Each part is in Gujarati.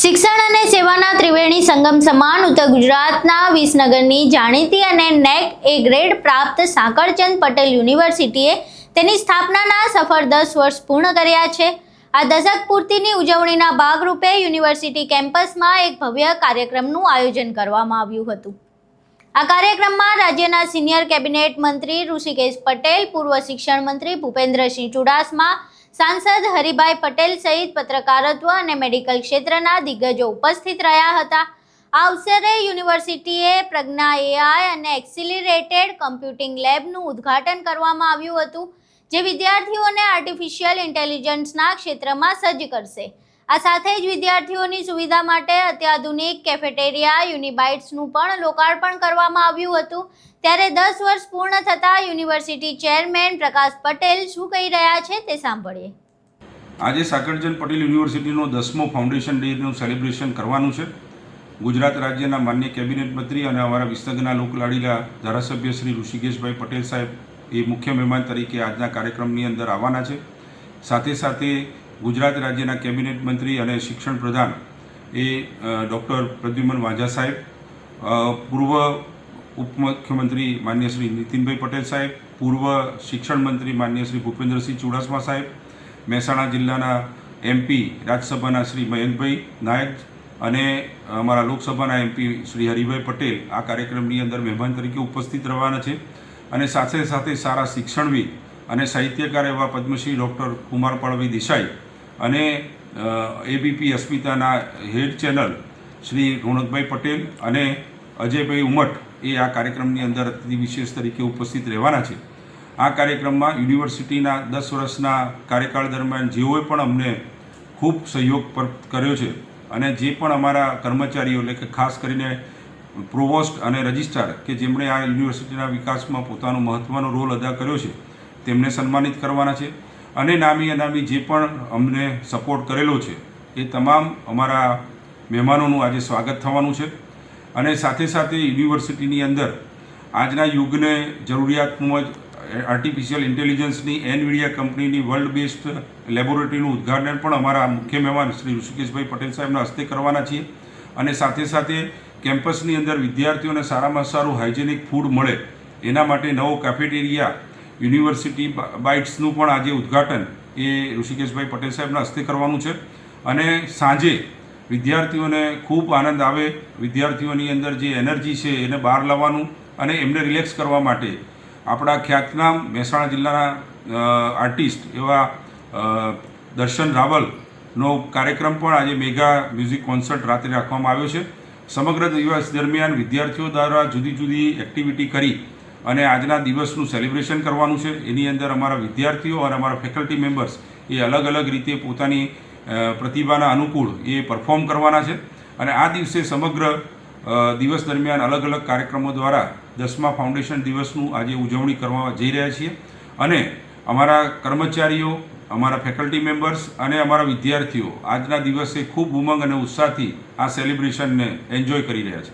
શિક્ષણ અને સેવાના ત્રિવેણી સંગમ સમાન ઉત્તર ગુજરાતના વિસનગરની જાણીતી અને નેક એ ગ્રેડ પ્રાપ્ત સાકરચંદ પટેલ યુનિવર્સિટીએ તેની સ્થાપનાના સફળ 10 વર્ષ પૂર્ણ કર્યા છે। આ દશક પૂર્તિની ઉજવણીના ભાગરૂપે યુનિવર્સિટી કેમ્પસમાં એક ભવ્ય કાર્યક્રમનું આયોજન કરવામાં આવ્યું હતું। આ કાર્યક્રમમાં રાજ્યના સિનિયર કેબિનેટ મંત્રી ઋષિકેશ પટેલ, પૂર્વ શિક્ષણ મંત્રી ભૂપેન્દ્રસિંહ ચુડાસમા, सांसद हरिभाई पटेल सहित पत्रकारित्व और मेडिकल क्षेत्रना दिग्गजों उपस्थित रह्या हता। आ अवसरे यूनिवर्सिटीए प्रज्ञा एआई और एक्सिलरेटेड कम्प्यूटिंग लेबનું उद्घाटन करवामां આવ્યું હતું, જે વિદ્યાર્થીઓને આર્ટિફિશિયલ ઇન્ટેલિજન્સના ક્ષેત્રમાં સજ્જ કરશે। આ સાથે જ વિદ્યાર્થીઓની સુવિધા માટે અત્યાધુનિક કેફેટેરિયા યુનિબાઇટ્સનું પણ લોકાર્પણ કરવામાં આવ્યું હતું। ત્યારે 10 વર્ષ પૂર્ણ થતા યુનિવર્સિટી ચેરમેન પ્રકાશ પટેલ શું કહી રહ્યા છે તે સાંભળીએ। આજે સાકરચંદ પટેલ યુનિવર્સિટીનો 10મો ફાઉન્ડેશન ડેનું સેલિબ્રેશન કરવાનું છે। ગુજરાત રાજ્યના માન્ય કેબિનેટ મંત્રી અને અમારા વિસનગરના લોકલાડીલા ધારાસભ્ય શ્રી ઋષિકેશભાઈ પટેલ સાહેબ એ મુખ્ય મહેમાન તરીકે આજના કાર્યક્રમની અંદર આવવાના છે। સાથે સાથે ગુજરાત રાજ્યના કેબિનેટ મંત્રી અને શિક્ષણ પ્રધાન એ ડૉક્ટર પ્રદ્યુમન વાંઝા સાહેબ, પૂર્વ ઉપમુખ્યમંત્રી માન્ય શ્રી નીતિનભાઈ પટેલ સાહેબ, પૂર્વ શિક્ષણ મંત્રી માન્ય શ્રી ભૂપેન્દ્રસિંહ ચુડાસમા સાહેબ, મહેસાણા જિલ્લાના એમપી રાજ્યસભાના શ્રી મયંકભાઈ નાયક અને અમારા લોકસભાના એમપી શ્રી હરિભાઈ પટેલ આ કાર્યક્રમની અંદર મહેમાન તરીકે ઉપસ્થિત રહેવાના છે। અને સાથે સાથે સારા શિક્ષણવિદ અને સાહિત્યકાર એવા પદ્મશ્રી ડૉક્ટર કુમાર પાળવી દેસાઈ અને એબીપી અસ્મિતાના હેડ ચેનલ શ્રી રોનકભાઈ પટેલ અને અજયભાઈ ઉમટ એ આ કાર્યક્રમની અંદર અતિથિ વિશેષ તરીકે ઉપસ્થિત રહેવાના છે। આ કાર્યક્રમમાં યુનિવર્સિટીના 10 વર્ષના કાર્યકાળ દરમિયાન જેઓએ પણ અમને ખૂબ સહયોગ કર્યો છે અને જે પણ અમારા કર્મચારીઓ એટલે કે ખાસ કરીને પ્રોવોસ્ટ અને રજિસ્ટ્રાર કે જેમણે આ યુનિવર્સિટીના વિકાસમાં પોતાનો મહત્ત્વનો રોલ અદા કર્યો છે તેમને સન્માનિત કરવાના છે। અને નામી અનામી જે પણ અમને સપોર્ટ કરેલો છે એ તમામ અમારા મહેમાનોનું આજે સ્વાગત થવાનું છે। અને સાથે સાથે યુનિવર્સિટીની અંદર આજના યુગને જરૂરિયાત મુજબ આર્ટિફિશિયલ ઇન્ટેલિજન્સની એનવીડિયા કંપનીની વર્લ્ડ બેસ્ડ લેબોરેટરીનું ઉદ્ઘાટન પણ અમારા મુખ્ય મહેમાન શ્રી ઋષિકેશભાઈ પટેલ સાહેબના હસ્તે કરવાના છીએ। અને સાથે સાથે કેમ્પસની અંદર વિદ્યાર્થીઓને સારામાં સારું હાઇજેનિક ફૂડ મળે એના માટે નવો કેફેટેરિયા યુનિવર્સિટી બાઇટ્સનું પણ આજે ઉદ્ઘાટન એ ઋષિકેશભાઈ પટેલ સાહેબના હસ્તે કરવાનું છે। અને સાંજે વિદ્યાર્થીઓને ખૂબ આનંદ આવે, વિદ્યાર્થીઓની અંદર જે એનર્જી છે એને બહાર લાવવાનું અને એમને રિલેક્સ કરવા માટે આપણા ખ્યાતનામ મહેસાણા જિલ્લાના આર્ટિસ્ટ એવા દર્શન રાવલનો કાર્યક્રમ પણ આજે મેગા મ્યુઝિક કોન્સર્ટ રાત્રે રાખવામાં આવ્યો છે। સમગ્ર દિવસ દરમિયાન વિદ્યાર્થીઓ દ્વારા જુદી જુદી એક્ટિવિટી કરી અને આજના દિવસનું સેલિબ્રેશન કરવાનું છે। એની અંદર અમારા વિદ્યાર્થીઓ અને અમારા ફેકલ્ટી મેમ્બર્સ એ અલગ અલગ રીતે પોતાની પ્રતિભાના અનુકૂળ એ પરફોર્મ કરવાના છે। અને આ દિવસે સમગ્ર દિવસ દરમિયાન અલગ અલગ કાર્યક્રમો દ્વારા 10મા ફાઉન્ડેશન દિવસનું આજે ઉજવણી કરવા જઈ રહ્યા છીએ। અને અમારા કર્મચારીઓ, અમારા ફેકલ્ટી મેમ્બર્સ અને અમારા વિદ્યાર્થીઓ આજના દિવસે ખૂબ ઉમંગ અને ઉત્સાહથી આ સેલિબ્રેશનને એન્જોય કરી રહ્યા છે।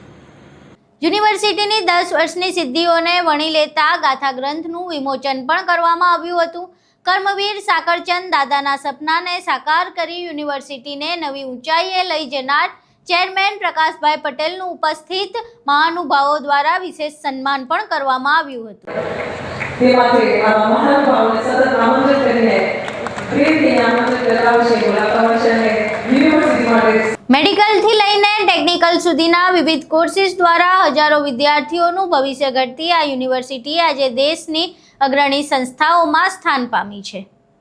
યુનિવર્સિટીની 10 વર્ષની સિદ્ધિઓને વણી લેતા ગાથા ગ્રંથનું વિમોચન પણ કરવામાં આવ્યું હતું। કર્મવીર સાકરચંદ દાદાના સપનાને સાકાર કરી યુનિવર્સિટીને નવી ઊંચાઈએ લઈ જનાર ચેરમેન પ્રકાશભાઈ પટેલનું ઉપસ્થિત મહાનુભાવો દ્વારા વિશેષ સન્માન પણ કરવામાં આવ્યું હતું। મેડિકલથી લઈને ટેકનિકલ સુધીના વિવિધ કોર્સિસ દ્વારા હજારો વિદ્યાર્થીઓનું ભવિષ્ય ઘડતી આ યુનિવર્સિટી આજે દેશની અગ્રણી સંસ્થાઓમાં સ્થાન પામી છે।